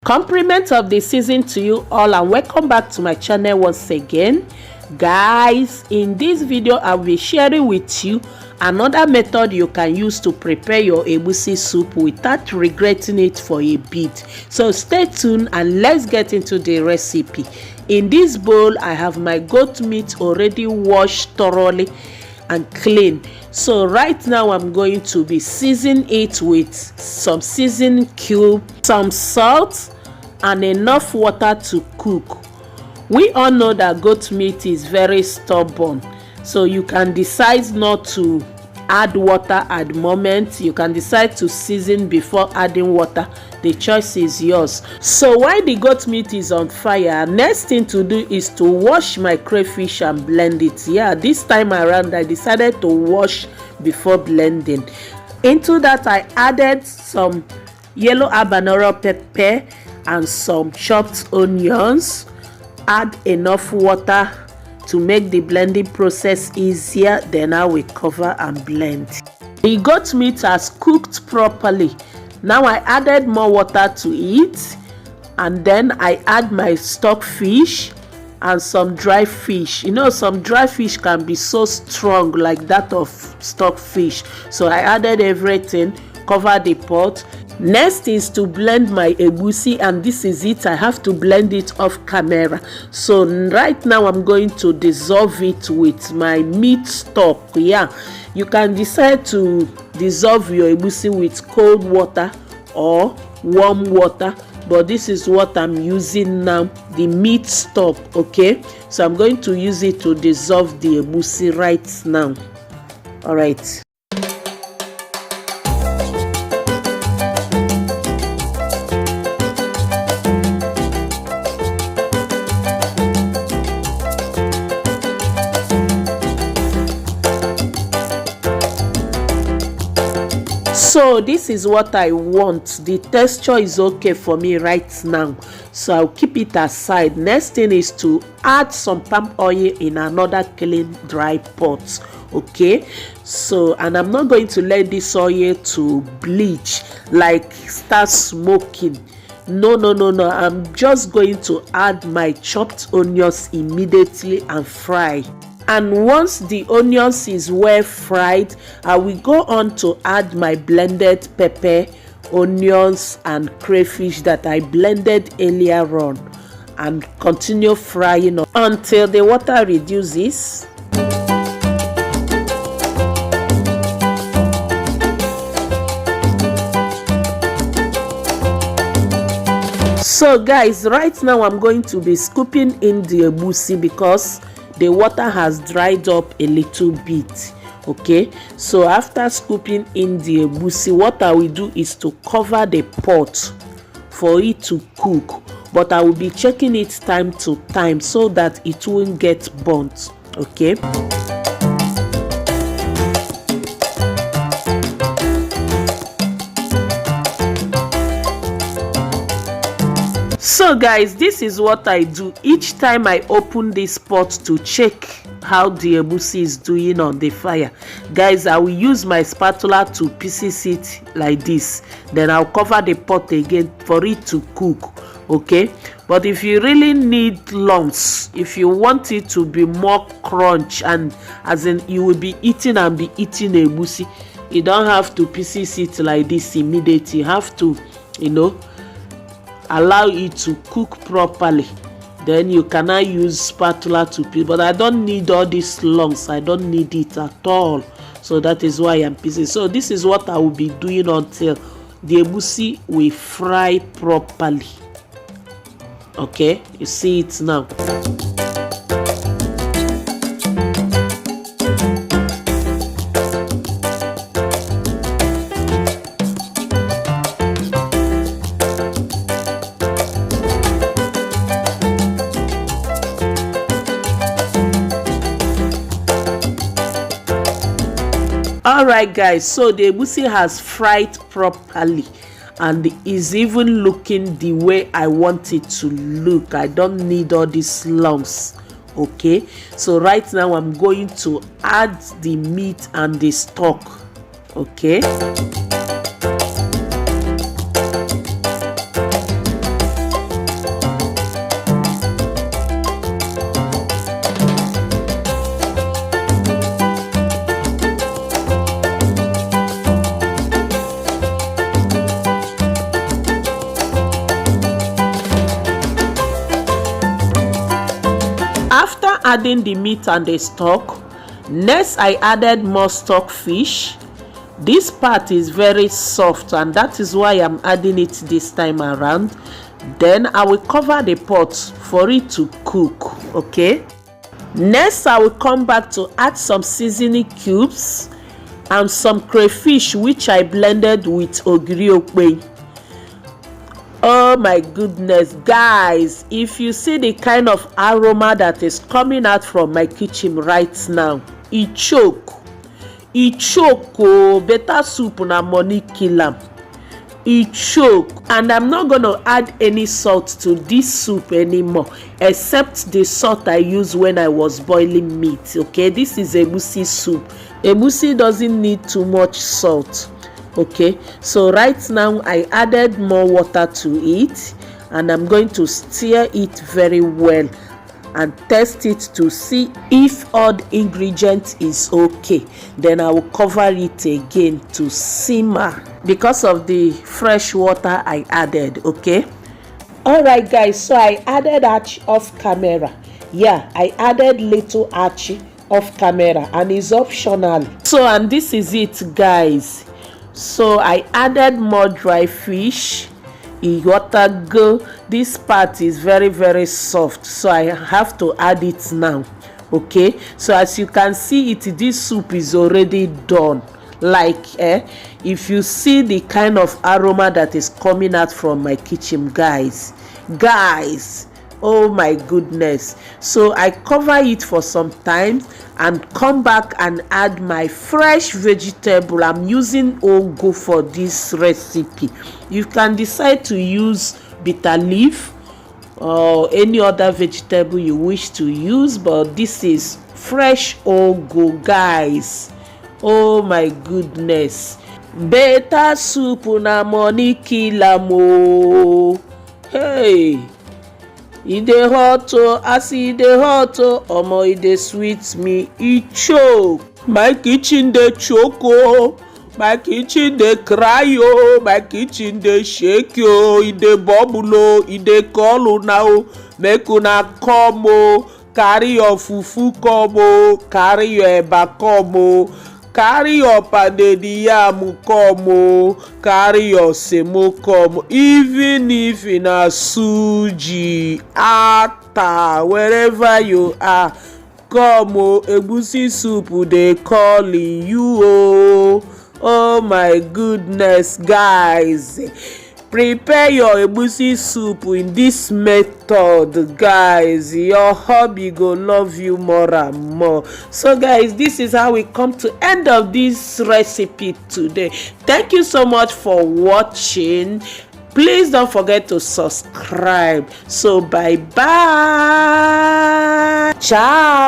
Compliments of the season to you all, and welcome back to my channel once again. Guys, in this video I'll be sharing with you another method you can use to prepare your egusi soup without regretting it for a bit. So stay tuned and let's get into the recipe. In this bowl I have my goat meat already washed thoroughly and clean. So right now I'm going to be seasoning it with some seasoning cube, some salt, and enough water to cook. We all know that goat meat is very stubborn, so you can decide not to add water at the moment. You can decide to season before adding water. The choice is yours. So while the goat meat is on fire, next thing to do is to wash my crayfish and blend it. Yeah, this time around I decided to wash before blending. Into that I added some yellow habanero pepper and some chopped onions. Add enough water to make the blending process easier. Then I will cover and blend. The goat meat has cooked properly. Now I added more water to it, and then I add my stock fish and some dry fish. You know, some dry fish can be so strong like that of stock fish, so I added everything, cover the pot. Next is to blend my egusi, and this is it. I have to blend it off camera. So right now I'm going to dissolve it with my meat stock. Yeah, you can decide to dissolve your egusi with cold water or warm water, but this is what I'm using now, the meat stock. Okay, so I'm going to use it to dissolve the egusi right now. All right. So this is what I want. The texture is okay for me right now, so I'll keep it aside. Next thing is to add some palm oil in another clean dry pot. Okay, so, and I'm not going to let this oil to bleach, like start smoking. No, I'm just going to add my chopped onions immediately and fry. And once the onions is well fried, I will go on to add my blended pepper, onions, and crayfish that I blended earlier on, and continue frying until the water reduces. So guys, right now I'm going to be scooping in the egusi because the water has dried up a little bit. Okay, so after scooping in the egusi, what I will do is to cover the pot for it to cook, but I will be checking it time to time so that it won't get burnt. Okay. So guys, this is what I do each time I open this pot to check how the egusi is doing on the fire. Guys, I will use my spatula to pieces it like this, then I'll cover the pot again for it to cook. Okay, but if you really need lumps, if you want it to be more crunch, and as in you will be eating and be eating egusi, you don't have to pieces it like this immediately. You have to, you know, allow it to cook properly. Then you cannot use spatula to peel. But I don't need all these lumps. I don't need it at all. So that is why I'm piecing. So this is what I will be doing until the egusi will fry properly. Okay, you see it now. Alright guys, so the egusi has fried properly and is even looking the way I want it to look. I don't need all these lumps. Okay, so right now I'm going to add the meat and the stock. Okay. adding the meat and the stock. Next, I added more stockfish. This part is very soft, and that is why I'm adding it this time around. Then I will cover the pot for it to cook. Okay, next I will come back to add some seasoning cubes and some crayfish which I blended with ogiri. Oh my goodness, guys, if you see the kind of aroma that is coming out from my kitchen right now, it choke. Oh, better soup na money kill am. It choke. And I'm not going to add any salt to this soup anymore, except the salt I used when I was boiling meat. Okay, this is egusi soup. Egusi doesn't need too much salt. Okay, so right now I added more water to it, and I'm going to stir it very well and test it to see if all the ingredients is okay. Then I will cover it again to simmer because of the fresh water I added. Okay, all right guys, so I added arch off camera. Yeah, I added little arch off camera, and it's optional. So, and this is it guys. So I added more dry fish. Water go. This part is very soft, so I have to add it now. Okay, so as you can see it, this soup is already done. Like if you see the kind of aroma that is coming out from my kitchen, guys, oh my goodness. So I cover it for some time and come back and add my fresh vegetable. I'm using ugu for this recipe. You can decide to use bitter leaf or any other vegetable you wish to use, but this is fresh ugu, guys. Oh my goodness, better soup na money kill am o. Hey, e dey hot o, as e dey hot o, omo e dey sweet me, e choke. My kitchen dey choke o, my kitchen dey cry o, my kitchen dey shake o, e dey bubble o, e dey call una o, make una come o, carry your fufu come o, carry your eba come o, carry your pounded yam come o, carry your semo come, even if na suji, ata, wherever you are, come o, egusi soup dey calling you o. Oh my goodness, guys, prepare your egusi soup in this method, guys. Your hubby go love you more and more. So guys, this is how we come to end of this recipe today. Thank you so much for watching. Please don't forget to subscribe. So bye bye, ciao.